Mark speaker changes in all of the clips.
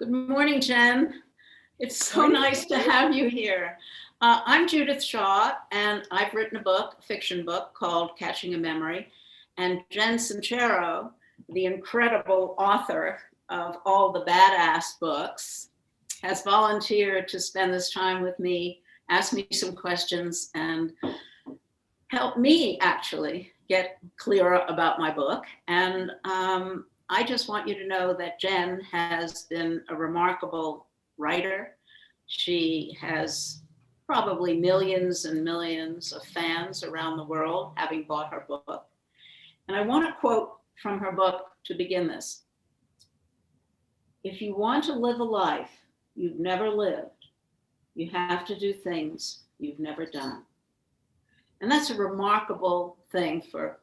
Speaker 1: Good morning, Jen. It's so nice to have you here. I'm Judith Shaw, and I've written a fiction book called Catching a Memory. And Jen Sincero, the incredible author of all the badass books, has volunteered to spend this time with me, ask me some questions, and help me actually get clearer about my book. And I just want you to know that Jen has been a remarkable writer. She has probably millions and millions of fans around the world having bought her book. And I want to quote from her book to begin this. If you want to live a life you've never lived, you have to do things you've never done. And that's a remarkable thing for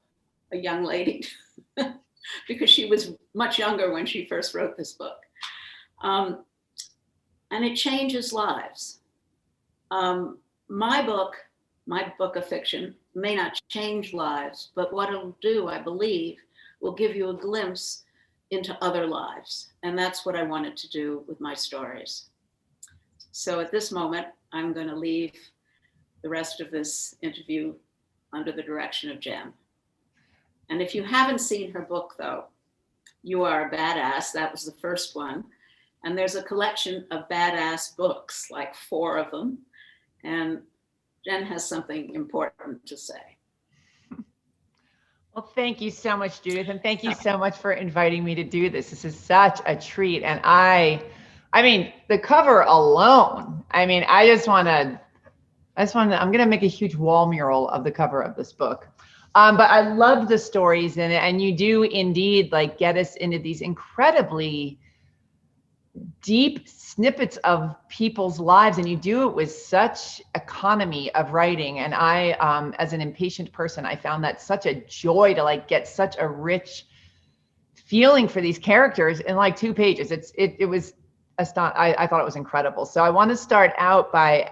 Speaker 1: a young lady because she was much younger when she first wrote this book. And it changes lives. My book of fiction, may not change lives, but what it'll do, I believe, will give you a glimpse into other lives. And that's what I wanted to do with my stories. So at this moment, I'm going to leave the rest of this interview under the direction of Jen. And if you haven't seen her book, though, You Are a Badass, that was the first one. And there's a collection of badass books, like 4 of them. And Jen has something important to say.
Speaker 2: Well, thank you so much, Judith. And thank you so much for inviting me to do this. This is such a treat. And I mean, the cover alone, I'm going to make a huge wall mural of the cover of this book. But I love the stories in it. And you do indeed like get us into these incredibly deep snippets of people's lives. And you do it with such economy of writing. And I, as an impatient person, I found that such a joy to like get such a rich feeling for these characters in like 2 pages. It was I thought it was incredible. So I want to start out by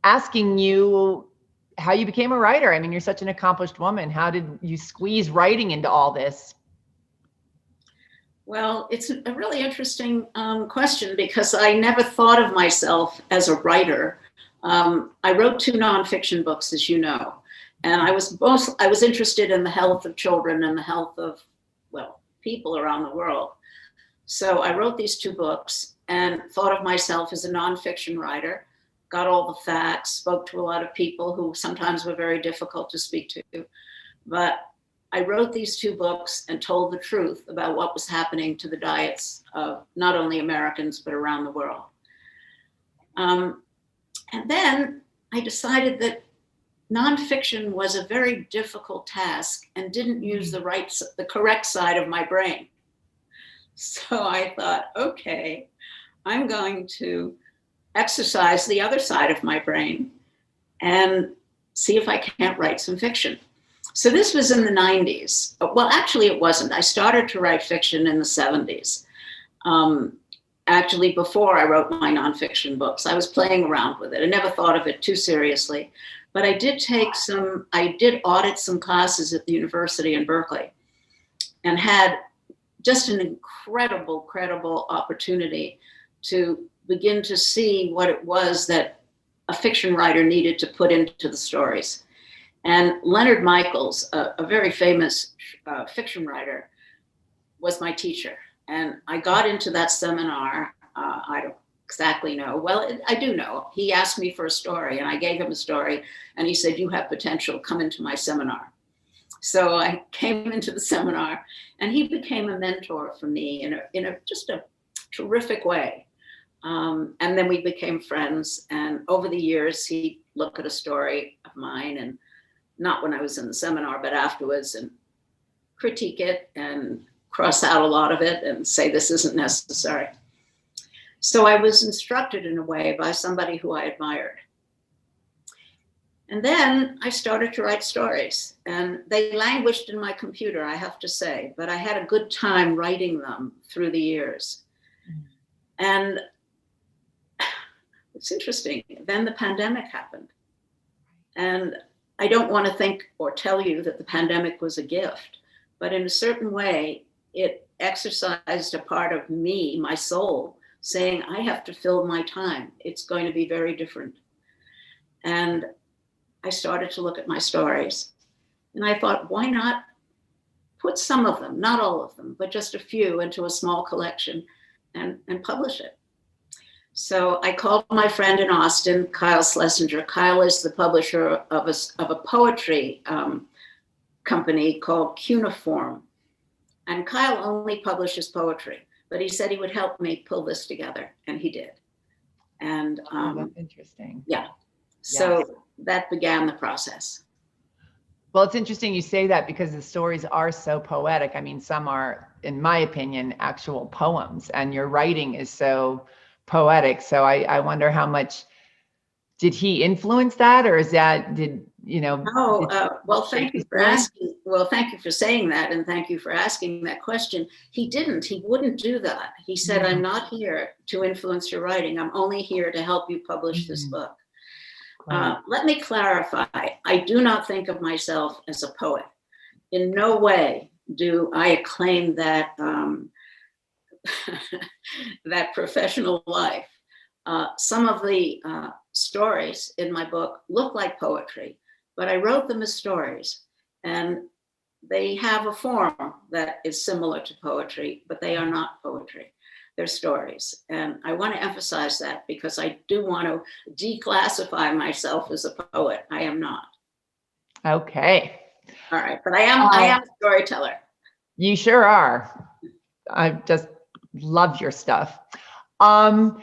Speaker 2: asking you how you became a writer. I mean, you're such an accomplished woman. How did you squeeze writing into all this?
Speaker 1: Well, it's a really interesting question because I never thought of myself as a writer. I wrote 2 nonfiction books, as you know, and I was interested in the health of children and the health of, well, people around the world. So I wrote these 2 books and thought of myself as a nonfiction writer, got all the facts, spoke to a lot of people who sometimes were very difficult to speak to. But I wrote these 2 books and told the truth about what was happening to the diets of not only Americans, but around the world. And then I decided that nonfiction was a very difficult task and didn't use the correct side of my brain. So I thought, okay, I'm going to exercise the other side of my brain and see if I can't write some fiction. So this was in the 90s. Well, actually it wasn't. I started to write fiction in the 70s. Actually, before I wrote my nonfiction books, I was playing around with it. I never thought of it too seriously, but I did audit some classes at the university in Berkeley and had just an incredible opportunity to begin to see what it was that a fiction writer needed to put into the stories. And Leonard Michaels, a very famous fiction writer, was my teacher. And I got into that seminar. I don't exactly know. Well, I do know. He asked me for a story and I gave him a story. And he said, "You have potential, come into my seminar." So I came into the seminar and he became a mentor for me in a just a terrific way. And then we became friends. And over the years, he'd look at a story of mine, and not when I was in the seminar, but afterwards, and critique it and cross out a lot of it and say this isn't necessary. So I was instructed in a way by somebody who I admired. And then I started to write stories, and they languished in my computer, I have to say, but I had a good time writing them through the years. And it's interesting. Then the pandemic happened. And I don't want to think or tell you that the pandemic was a gift, but in a certain way, it exercised a part of me, my soul, saying, I have to fill my time. It's going to be very different. And I started to look at my stories. And I thought, why not put some of them, not all of them, but just a few into a small collection and publish it. So I called my friend in Austin, Kyle Schlesinger. Kyle is the publisher of a poetry company called Cuneiform. And Kyle only publishes poetry, but he said he would help me pull this together, and he did. And
Speaker 2: that's interesting.
Speaker 1: Yeah. So
Speaker 2: yes.
Speaker 1: That began the process.
Speaker 2: Well, it's interesting you say that because the stories are so poetic. I mean, some are, in my opinion, actual poems, and your writing is so poetic. So I wonder how much did he influence that, or is that,
Speaker 1: Well, thank you for asking. Well, thank you for saying that, and thank you for asking that question. He didn't. He wouldn't do that. He said, I'm not here to influence your writing. I'm only here to help you publish this book. Let me clarify. I do not think of myself as a poet. In no way do I claim that that professional life. Some of the stories in my book look like poetry, but I wrote them as stories, and they have a form that is similar to poetry, but they are not poetry. They're stories. And I want to emphasize that because I do want to declassify myself as a poet. I am not.
Speaker 2: Okay.
Speaker 1: All right. But I am a storyteller.
Speaker 2: You sure are. I just love your stuff. There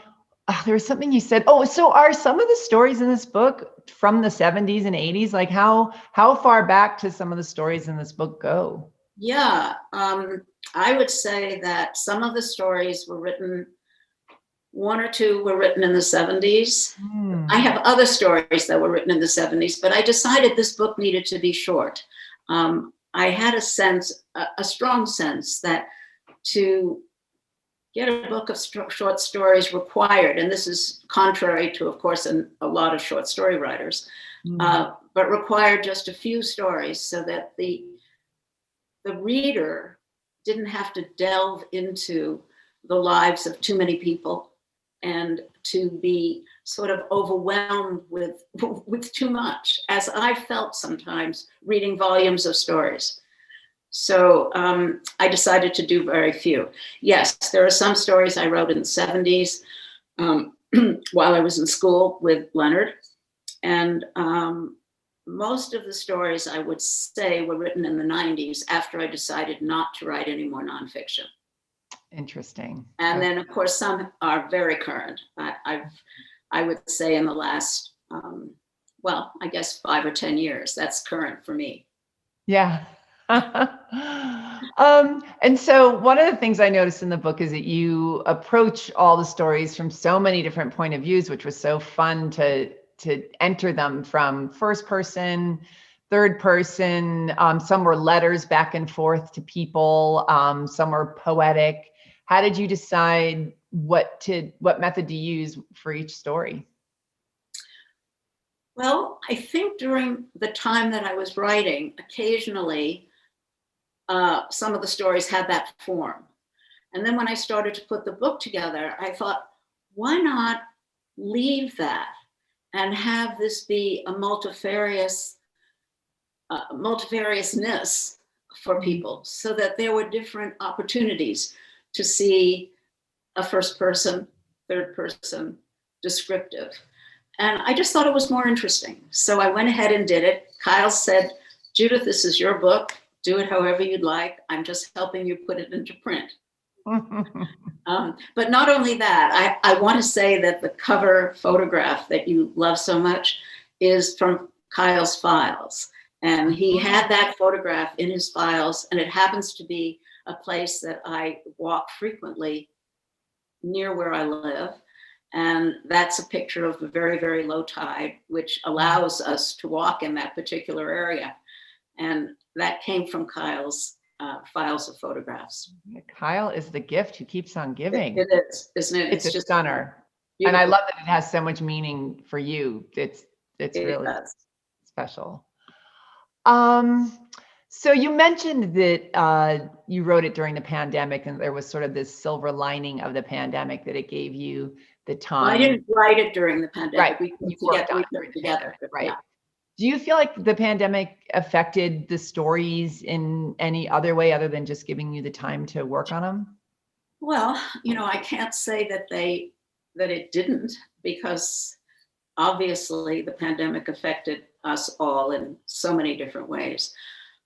Speaker 2: was something you said. Oh, so are some of the stories in this book from the 70s and 80s? Like how far back do some of the stories in this book go?
Speaker 1: Yeah. I would say that some of the stories were written, one or two were written in the 70s. I have other stories that were written in the 70s, but I decided this book needed to be short. I had a strong sense that to get a book of short stories required, and this is contrary to, of course, a lot of short story writers, but required just a few stories so that the reader didn't have to delve into the lives of too many people and to be sort of overwhelmed with too much, as I felt sometimes reading volumes of stories. So I decided to do very few. Yes, there are some stories I wrote in the 70s while I was in school with Leonard. And most of the stories, I would say, were written in the 90s after I decided not to write any more nonfiction.
Speaker 2: Interesting.
Speaker 1: And then, of course, some are very current. I would say in the last, well, I guess 5 or 10 years, that's current for me.
Speaker 2: Yeah. And so one of the things I noticed in the book is that you approach all the stories from so many different point of views, which was so fun to enter them from first person, third person. Some were letters back and forth to people. Some were poetic. How did you decide what method to use for each story?
Speaker 1: Well, I think during the time that I was writing, occasionally some of the stories had that form. And then when I started to put the book together, I thought, why not leave that and have this be a multifariousness for people, so that there were different opportunities to see a first person, third person, descriptive. And I just thought it was more interesting. So I went ahead and did it. Kyle said, Judith, this is your book. Do it however you'd like. I'm just helping you put it into print. But not only that, I want to say that the cover photograph that you love so much is from Kyle's files. And he had that photograph in his files, and it happens to be a place that I walk frequently near where I live. And that's a picture of a very, very low tide, which allows us to walk in that particular area. And that came from Kyle's files of photographs.
Speaker 2: Kyle is the gift who keeps on giving.
Speaker 1: It is, isn't it?
Speaker 2: It's just stunner. Beautiful. And I love that it has so much meaning for you. It's really special. So you mentioned that you wrote it during the pandemic, and there was sort of this silver lining of the pandemic that it gave you the
Speaker 1: Well, I
Speaker 2: time.
Speaker 1: didn't write it during the
Speaker 2: Right.
Speaker 1: pandemic. We
Speaker 2: You
Speaker 1: put
Speaker 2: worked
Speaker 1: together,
Speaker 2: on
Speaker 1: we
Speaker 2: it
Speaker 1: put
Speaker 2: during
Speaker 1: it
Speaker 2: the
Speaker 1: together.
Speaker 2: pandemic, right?
Speaker 1: Yeah.
Speaker 2: Do you feel like the pandemic affected the stories in any other way other than just giving you the time to work on them?
Speaker 1: Well, I can't say that it didn't, because obviously the pandemic affected us all in so many different ways.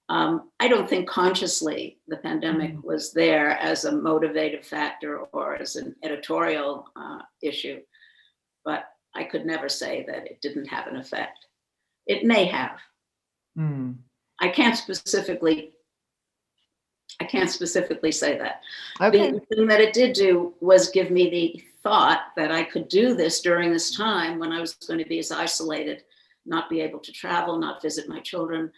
Speaker 1: I don't think consciously the pandemic was there as a motivative factor or as an editorial issue, but I could never say that it didn't have an effect. It may have.
Speaker 2: Mm.
Speaker 1: I can't specifically say that.
Speaker 2: Okay.
Speaker 1: The thing that it did do was give me the thought that I could do this during this time when I was going to be as isolated, not be able to travel, not visit my children,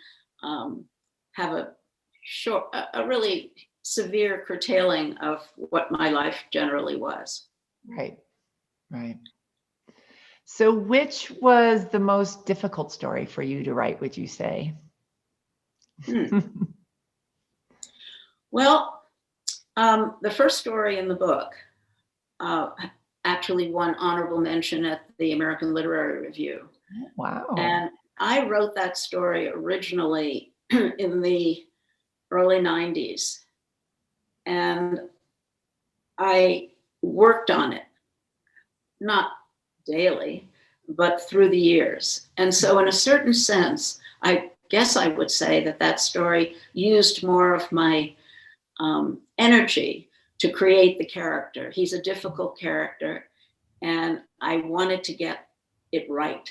Speaker 1: have a really severe curtailing of what my life generally was.
Speaker 2: Right. Right. So which was the most difficult story for you to write, would you say?
Speaker 1: Well, the first story in the book uh, actually won honorable mention at the American Literary Review.
Speaker 2: Wow.
Speaker 1: And I wrote that story originally in the early 90s. And I worked on it, not daily, but through the years. And so, in a certain sense, I guess I would say that story used more of my energy to create the character. He's a difficult character, and I wanted to get it right.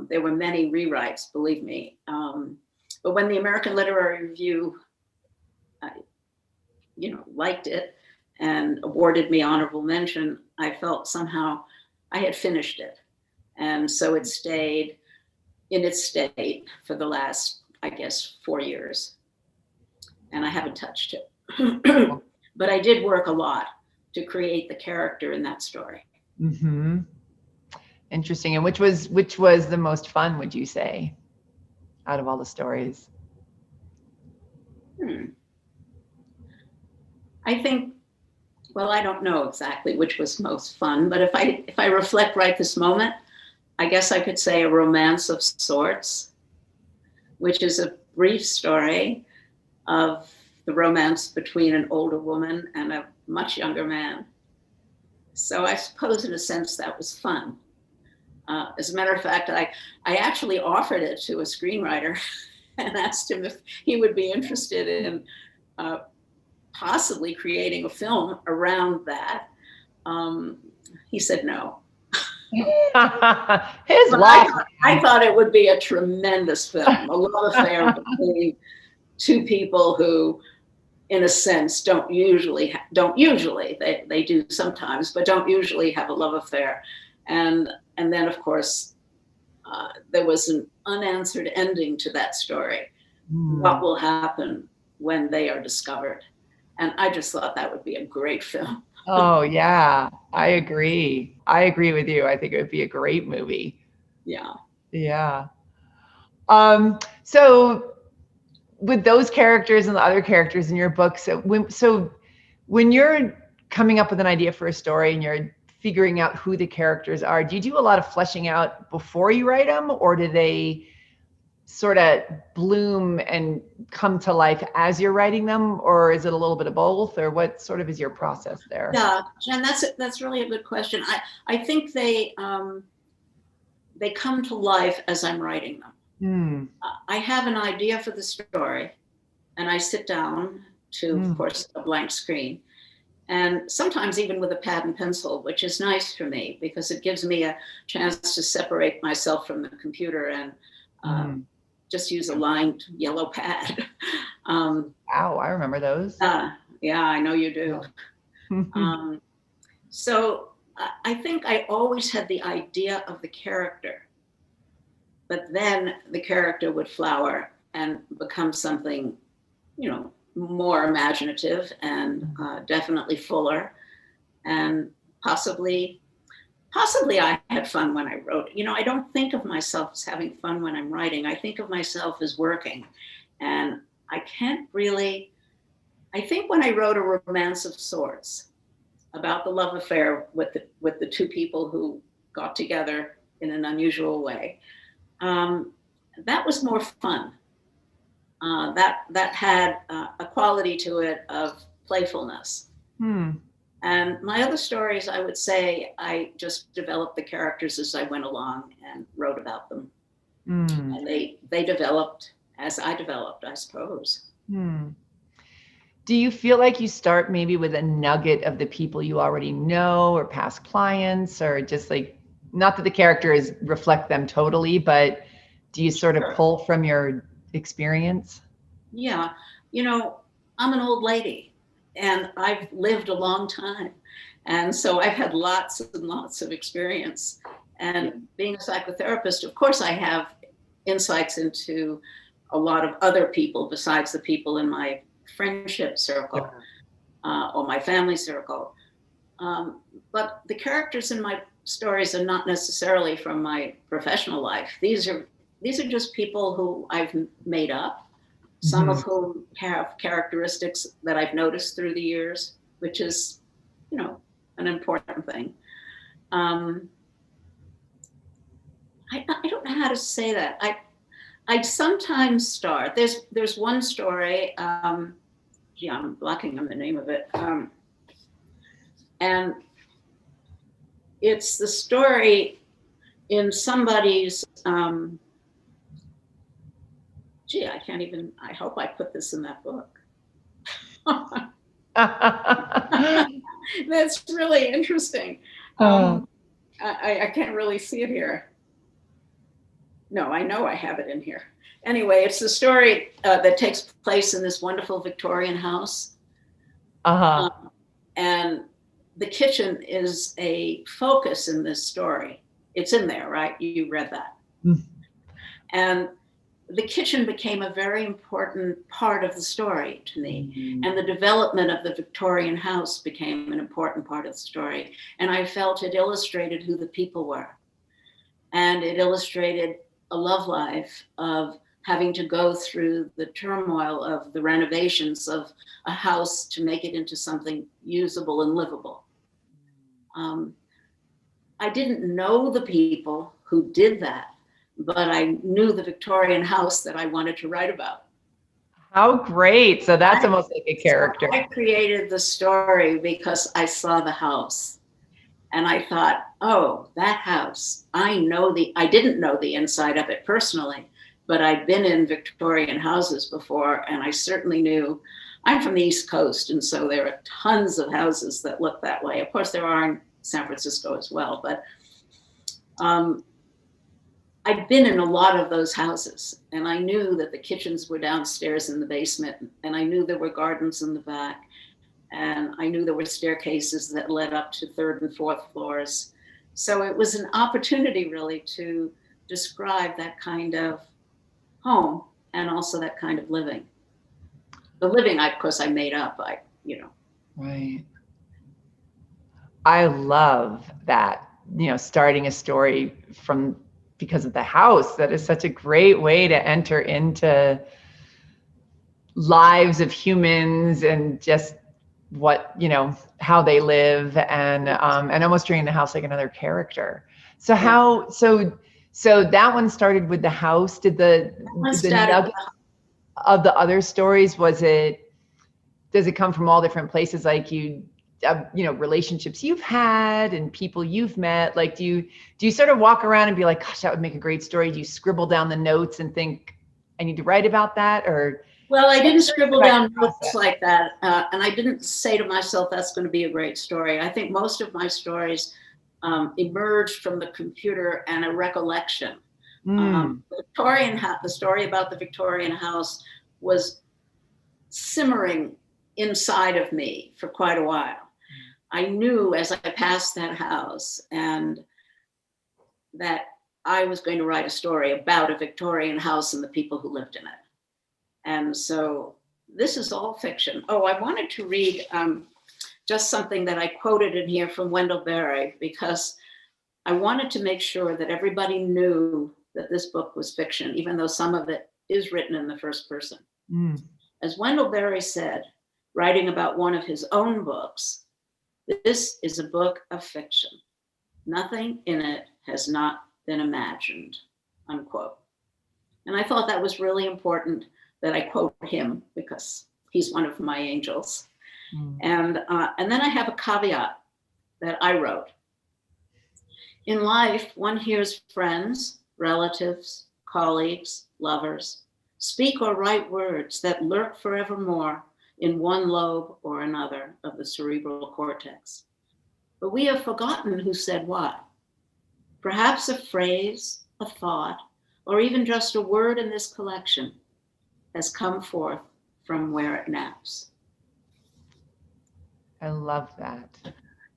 Speaker 1: There were many rewrites, believe me. But when the American Literary Review, liked it and awarded me honorable mention, I felt somehow I had finished it. And so it stayed in its state for the last, I guess, 4 years. And I haven't touched it. But I did work a lot to create the character in that story.
Speaker 2: Mm-hmm. Interesting. And which was the most fun, would you say, out of all the stories?
Speaker 1: I think, well, I don't know exactly which was most fun, but if I reflect right this moment, I guess I could say A Romance of Sorts, which is a brief story of the romance between an older woman and a much younger man. So I suppose in a sense that was fun. As a matter of fact, I actually offered it to a screenwriter and asked him if he would be interested in possibly creating a film around that. He said no.
Speaker 2: His life.
Speaker 1: I thought it would be a tremendous film, a love affair between two people who, in a sense, don't usually, they do sometimes, but don't usually have a love affair. And then, of course, there was an unanswered ending to that story. What will happen when they are discovered? And I just thought that would be a great film.
Speaker 2: Oh, yeah, I agree. I agree with you. I think it would be a great movie.
Speaker 1: Yeah.
Speaker 2: Yeah. So with those characters and the other characters in your book, so when you're coming up with an idea for a story and you're figuring out who the characters are, do you do a lot of fleshing out before you write them, or do they sort of bloom and come to life as you're writing them, or is it a little bit of both, or what sort of is your process there?
Speaker 1: Yeah, Jen, that's really a good question. I think they come to life as I'm writing them. I have an idea for the story, and I sit down to, of course, a blank screen, and sometimes even with a pad and pencil, which is nice for me because it gives me a chance to separate myself from the computer and just use a lined yellow pad.
Speaker 2: Wow, I remember those.
Speaker 1: Yeah, I know you do. So I think I always had the idea of the character, but then the character would flower and become something, more imaginative and definitely fuller, and possibly I had fun when I wrote. I don't think of myself as having fun when I'm writing. I think of myself as working, and I can't really, I think when I wrote A Romance of Sorts about the love affair with the two people who got together in an unusual way, that was more fun. That had a quality to it of playfulness. And my other stories, I would say, I just developed the characters as I went along and wrote about them. And they developed as I developed, I suppose.
Speaker 2: Do you feel like you start maybe with a nugget of the people you already know or past clients, or just like, not that the characters reflect them totally, but do you sort of pull from your experience?
Speaker 1: Yeah. You know, I'm an old lady and I've lived a long time. And so I've had lots and lots of experience. And being a psychotherapist, of course, I have insights into a lot of other people besides the people in my friendship circle or my family circle. But the characters in my stories are not necessarily from my professional life. These are just people who I've made up, some of whom have characteristics that I've noticed through the years, which is, you know, an important thing. I don't know how to say that. I sometimes start. There's one story. Gee, I'm blocking on the name of it. And it's the story in somebody's. Gee, I can't even. I hope I put this in that book. That's really interesting. I can't really see it here. No, I know I have it in here. Anyway, it's the story that takes place in this wonderful Victorian house. And the kitchen is a focus in this story. It's in there, right? You read that. And the kitchen became a very important part of the story to me. And the development of the Victorian house became an important part of the story. And I felt it illustrated who the people were. And it illustrated a love life of having to go through the turmoil of the renovations of a house to make it into something usable and livable. I didn't know the people who did that, but I knew the Victorian house that I wanted to write about.
Speaker 2: How great. So that's almost like a character.
Speaker 1: So I created the story because I saw the house. And I thought, oh, that house, I didn't know the inside of it personally, but I'd been in Victorian houses before, and I certainly knew. I'm from the East Coast, and so there are tons of houses that look that way. Of course, there are in San Francisco as well, but I'd been in a lot of those houses, and I knew that the kitchens were downstairs in the basement, and I knew there were gardens in the back. And I knew there were staircases that led up to third and fourth floors. So it was an opportunity really to describe that kind of home and also that kind of living. The living, of course, I made up,
Speaker 2: Right. I love that, starting a story because of the house. That is such a great way to enter into lives of humans and just how they live, and almost treating the house like another character. So so that one started with the house. Did the nugget of the other stories, does it come from all different places, like relationships you've had and people you've met? Like, do you sort of walk around and be like, gosh, that would make a great story? Do you scribble down the notes and think, I need to write about that? Or
Speaker 1: well, I didn't scribble down notes like that. And I didn't say to myself, that's going to be a great story. I think most of my stories emerged from the computer and a recollection. The story about the Victorian house was simmering inside of me for quite a while. I knew as I passed that house and that I was going to write a story about a Victorian house and the people who lived in it. And so this is all fiction. Oh, I wanted to read just something that I quoted in here from Wendell Berry, because I wanted to make sure that everybody knew that this book was fiction, even though some of it is written in the first person. As Wendell Berry said, writing about one of his own books, this is a book of fiction. Nothing in it has not been imagined, unquote. And I thought that was really important that I quote him because he's one of my angels. And then I have a caveat that I wrote. In life, one hears friends, relatives, colleagues, lovers speak or write words that lurk forevermore in one lobe or another of the cerebral cortex. But we have forgotten who said what. Perhaps a phrase, a thought, or even just a word in this collection has come forth from where it naps.
Speaker 2: I love that.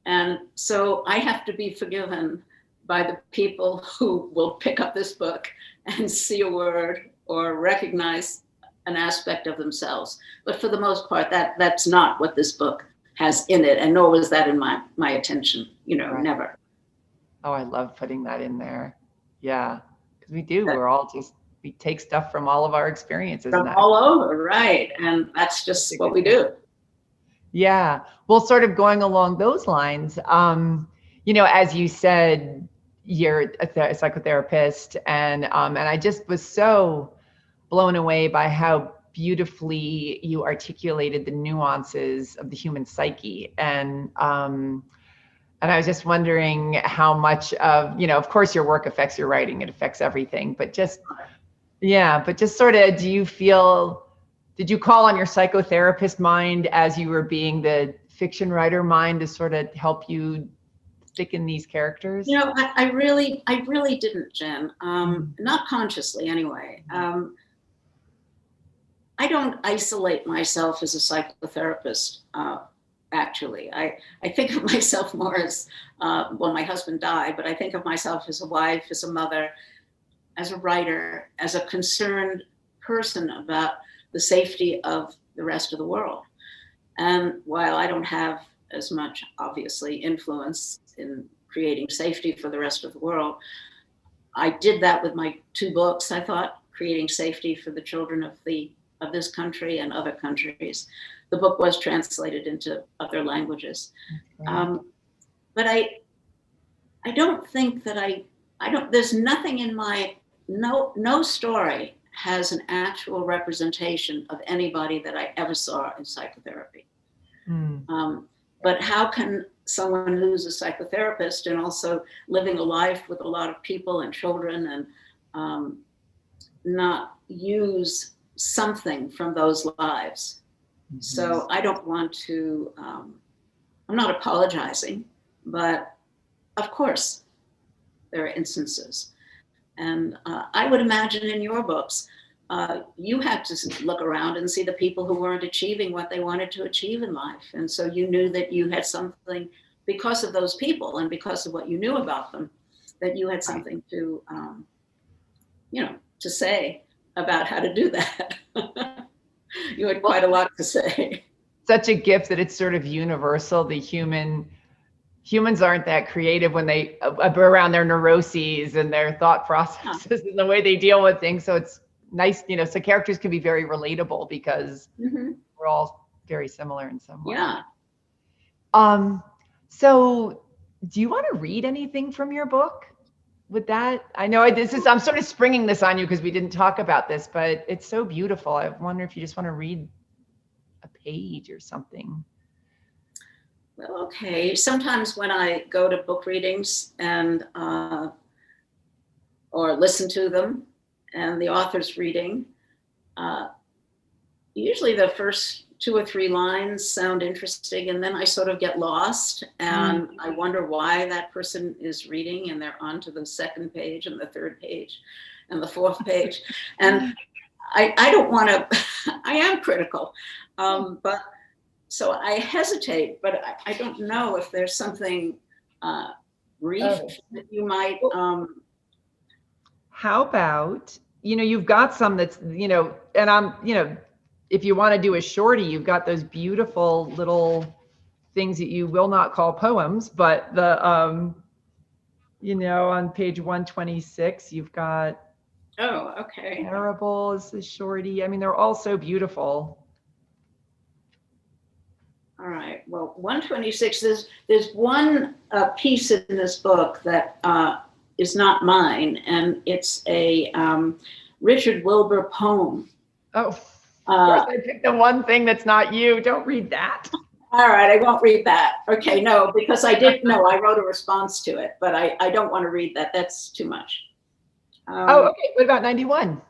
Speaker 1: And so I have to be forgiven by the people who will pick up this book and see a word or recognize an aspect of themselves. But for the most part, that's not what this book has in it, and nor was that in my attention, right. Never.
Speaker 2: Oh, I love putting that in there. Yeah, because we do. We're all we take stuff from all of our experiences.
Speaker 1: From all over, right. And that's just what we do.
Speaker 2: Yeah. Well, sort of going along those lines, as you said, you're a psychotherapist, and I just was so blown away by how beautifully you articulated the nuances of the human psyche. And I was just wondering how much of course your work affects your writing, it affects everything, but just sort of, did you call on your psychotherapist mind as you were being the fiction writer mind to sort of help you stick in these characters?
Speaker 1: I really didn't, Jen. Not consciously anyway. I don't isolate myself as a psychotherapist, actually. I think of myself more as, my husband died, but I think of myself as a wife, as a mother, as a writer, as a concerned person about the safety of the rest of the world. And while I don't have as much, obviously, influence in creating safety for the rest of the world, I did that with my 2 books, I thought, creating safety for the children of this country and other countries. The book was translated into other languages. But I don't think that there's nothing in no story has an actual representation of anybody that I ever saw in psychotherapy. But how can someone who's a psychotherapist and also living a life with a lot of people and children and not use something from those lives? So I don't want to, I'm not apologizing, but of course there are instances. And I would imagine in your books, you had to look around and see the people who weren't achieving what they wanted to achieve in life. And so you knew that you had something, because of those people and because of what you knew about them, that you had something to, to say about how to do that. You had quite a lot to say.
Speaker 2: Such a gift that it's sort of universal. Humans aren't that creative when they around their neuroses and their thought processes and the way they deal with things. So it's nice, so characters can be very relatable because we're all very similar in some way.
Speaker 1: Yeah.
Speaker 2: So do you want to read anything from your book? With that, I know I'm sort of springing this on you because we didn't talk about this, but it's so beautiful. I wonder if you just want to read a page or something.
Speaker 1: Well, okay. Sometimes when I go to book readings and or listen to them and the author's reading, usually the first 2 or 3 lines sound interesting, and then I sort of get lost and I wonder why that person is reading, and they're on to the 2nd page and the 3rd page and the 4th page. And I don't want to, I am critical, but so I hesitate, but I don't know if there's something brief that you might.
Speaker 2: How about, you've got some that's, and I'm, if you want to do a shorty, you've got those beautiful little things that you will not call poems, but the, on page 126, you've got.
Speaker 1: Oh, okay.
Speaker 2: Terrible is the shorty. I mean, they're all so beautiful.
Speaker 1: All right. Well, 126. There's one piece in this book that is not mine, and it's a Richard Wilbur poem.
Speaker 2: Oh, of course I picked the one thing that's not you. Don't read that.
Speaker 1: All right, I won't read that. Okay, no, because I did know I wrote a response to it, but I don't want to read that. That's too much.
Speaker 2: Oh, okay. What about 91?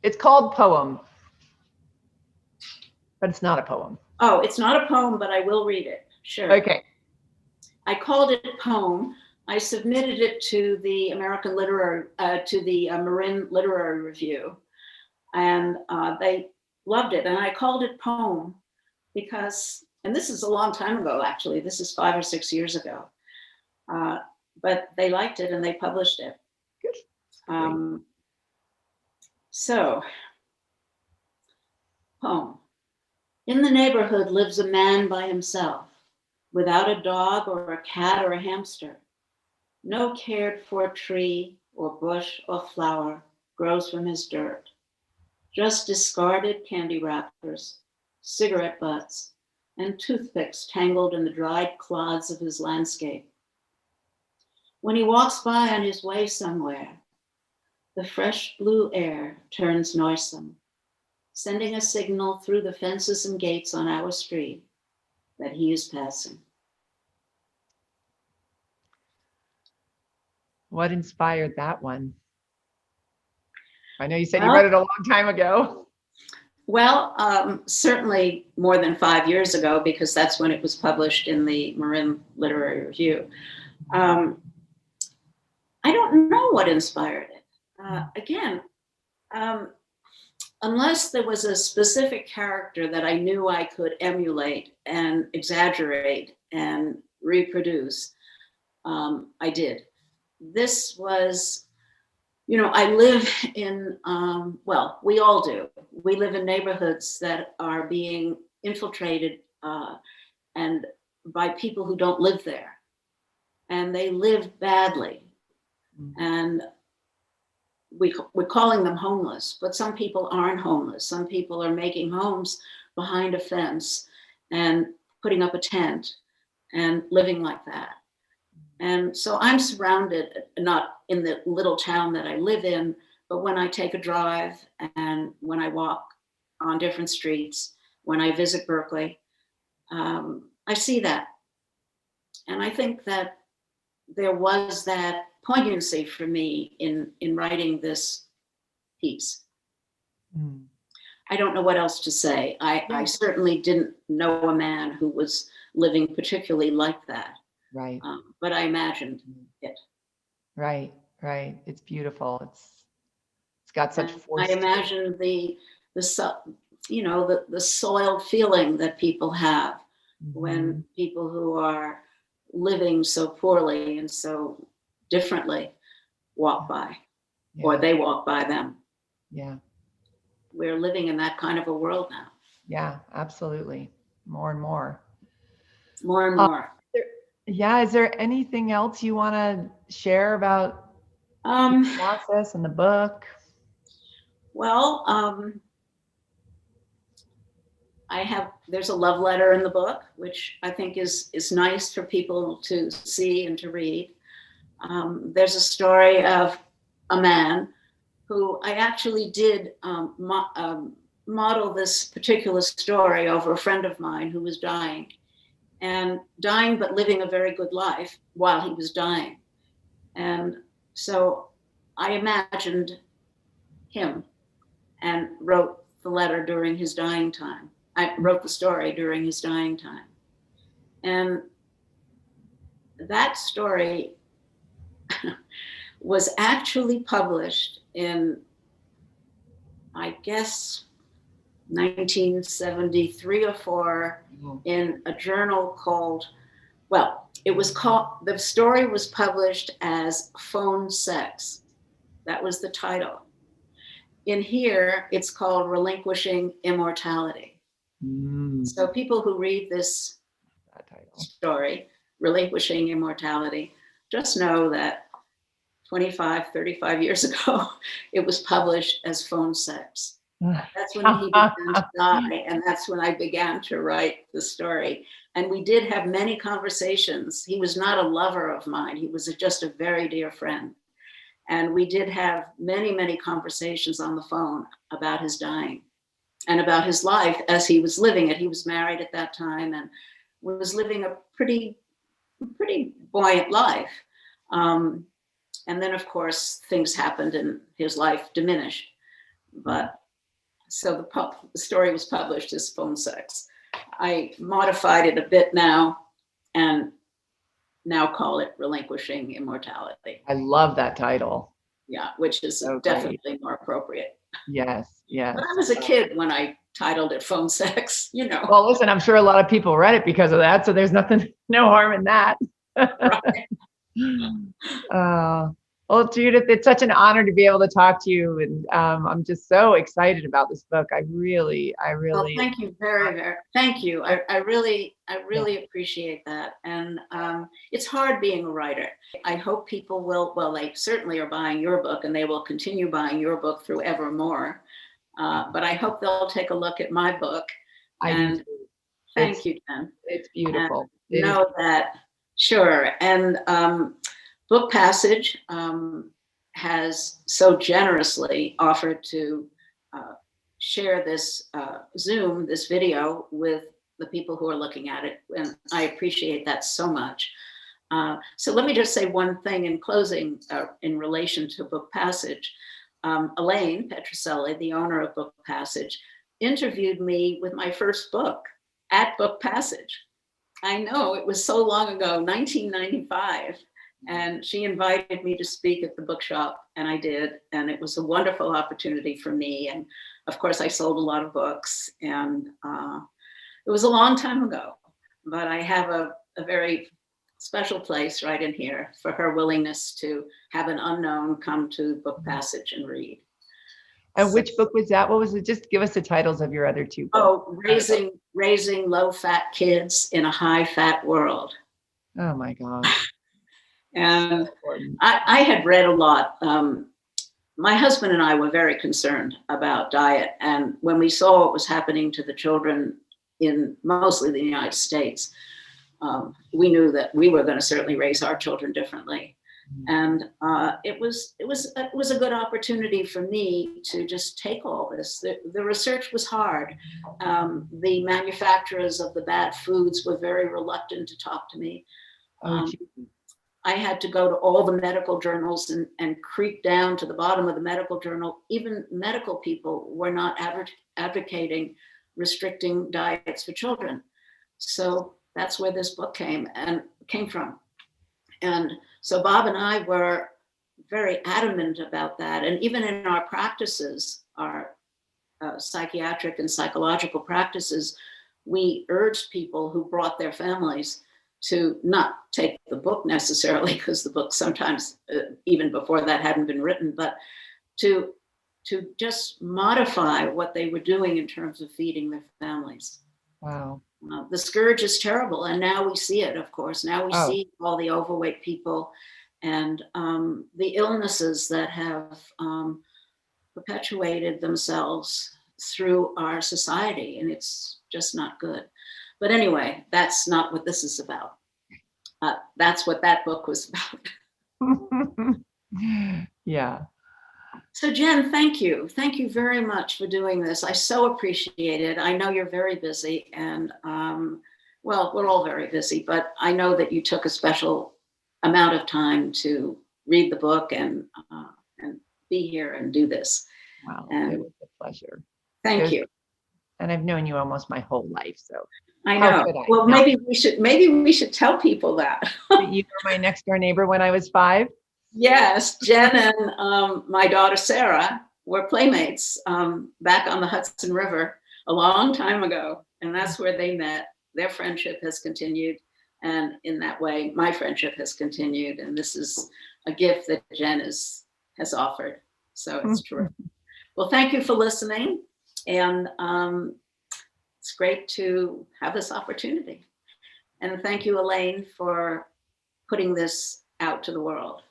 Speaker 2: It's called Poem, but it's not a poem.
Speaker 1: Oh, it's not a poem, but I will read it. Sure.
Speaker 2: Okay.
Speaker 1: I called it Poem. I submitted it to the American Literary, to the Marin Literary Review, and they loved it. And I called it Poem because, and this is a long time ago, actually. This is 5 or 6 years ago. But they liked it and they published it.
Speaker 2: Good.
Speaker 1: So, poem. In the neighborhood lives a man by himself, without a dog or a cat or a hamster. No cared for tree or bush or flower grows from his dirt. Just discarded candy wrappers, cigarette butts, and toothpicks tangled in the dried clods of his landscape. When he walks by on his way somewhere, the fresh blue air turns noisome, sending a signal through the fences and gates on our street that he is passing.
Speaker 2: What inspired that one? I know you said you wrote it a long time ago.
Speaker 1: Well, certainly more than 5 years ago, because that's when it was published in the Marin Literary Review. I don't know what inspired it. Again, unless there was a specific character that I knew I could emulate and exaggerate and reproduce, I did. This was, I live in, well, we all do. We live in neighborhoods that are being infiltrated and by people who don't live there. And they live badly. And we're calling them homeless, but some people aren't homeless. Some people are making homes behind a fence and putting up a tent and living like that. And so I'm surrounded, not in the little town that I live in, but when I take a drive and when I walk on different streets, when I visit Berkeley, I see that. And I think that there was that poignancy for me in writing this piece. I don't know what else to say. I certainly didn't know a man who was living particularly like that.
Speaker 2: Right.
Speaker 1: But I imagined it.
Speaker 2: Right. It's beautiful. It's got such force.
Speaker 1: I imagined the soiled feeling that people have when people who are living so poorly and so differently walk by, or they walk by them.
Speaker 2: Yeah.
Speaker 1: We're living in that kind of a world now.
Speaker 2: Yeah, absolutely. More and more.
Speaker 1: More and more.
Speaker 2: Yeah. Is there anything else you want to share about the process and the book?
Speaker 1: Well, there's a love letter in the book, which I think is nice for people to see and to read. There's a story of a man who I actually did model this particular story over a friend of mine who was dying, but living a very good life while he was dying. And so I imagined him and wrote the letter during his dying time. I wrote the story during his dying time. And that story was actually published in, I guess, 1973 or 4 in a journal called, the story was published as Phone Sex. That was the title. In here, it's called Relinquishing Immortality. So people who read this story, Relinquishing Immortality, just know that 25, 35 years ago, it was published as Phone Sex. That's when he began to die, and that's when I began to write the story. And we did have many conversations. He was not a lover of mine. He was just a very dear friend. And we did have many, many conversations on the phone about his dying and about his life as he was living it. He was married at that time and was living a pretty buoyant life. And then, of course, things happened and his life diminished. But so the story was published as Phone Sex. I modified it a bit now and now call it Relinquishing Immortality.
Speaker 2: I love that title.
Speaker 1: Yeah, which is
Speaker 2: So
Speaker 1: definitely more appropriate.
Speaker 2: Yes, yes.
Speaker 1: But I was a kid when I titled it Phone Sex, you know.
Speaker 2: Well, listen, I'm sure a lot of people read it because of that, so there's no harm in that.
Speaker 1: Right.
Speaker 2: Well, Judith, it's such an honor to be able to talk to you, and I'm just so excited about this book. I really.
Speaker 1: Well, thank you very. Thank you. I really appreciate that, and it's hard being a writer. I hope people will. Well, they certainly are buying your book, and they will continue buying your book through evermore. But I hope they'll take a look at my book. And thank you, Jen.
Speaker 2: It's beautiful.
Speaker 1: Know that, sure, and. Book Passage has so generously offered to share this this video with the people who are looking at it. And I appreciate that so much. So let me just say one thing in closing in relation to Book Passage. Elaine Petroselli, the owner of Book Passage, interviewed me with my first book at Book Passage. I know, it was so long ago, 1995. And she invited me to speak at the bookshop, and I did. And it was a wonderful opportunity for me. And of course, I sold a lot of books. And it was a long time ago, but I have a very special place right in here for her willingness to have an unknown come to Book Passage and read.
Speaker 2: And which book was that? What was it? Just give us the titles of your other two books.
Speaker 1: Oh, Raising Low-Fat Kids in a High-Fat World.
Speaker 2: Oh my God.
Speaker 1: And I had read a lot. My husband and I were very concerned about diet. And when we saw what was happening to the children in mostly the United States, we knew that we were going to certainly raise our children differently. And it was a good opportunity for me to just take all this. The research was hard. The manufacturers of the bad foods were very reluctant to talk to me. I had to go to all the medical journals and creep down to the bottom of the medical journal. Even medical people were not advocating restricting diets for children. So that's where this book came from. And so Bob and I were very adamant about that. And even in our practices, our psychiatric and psychological practices, we urged people who brought their families to not take the book necessarily, because the book sometimes, even before that, hadn't been written, but to just modify what they were doing in terms of feeding their families.
Speaker 2: Wow.
Speaker 1: The scourge is terrible, and now we see it, of course. Now we see all the overweight people and the illnesses that have perpetuated themselves through our society, and it's just not good. But anyway, that's not what this is about. That's what that book was about.
Speaker 2: Yeah.
Speaker 1: So Jen, thank you. Thank you very much for doing this. I so appreciate it. I know you're very busy, and well, we're all very busy, but I know that you took a special amount of time to read the book and be here and do this.
Speaker 2: Wow,
Speaker 1: and
Speaker 2: it was a pleasure.
Speaker 1: Thank you.
Speaker 2: And I've known you almost my whole life, so.
Speaker 1: I know. Well, maybe we should tell people that.
Speaker 2: You were my next door neighbor when I was 5.
Speaker 1: Yes, Jen and my daughter Sarah were playmates back on the Hudson River a long time ago, and that's where they met. Their friendship has continued, and in that way, my friendship has continued. And this is a gift that Jen has offered. So it's true. Well, thank you for listening, and it's great to have this opportunity. And thank you, Elaine, for putting this out to the world.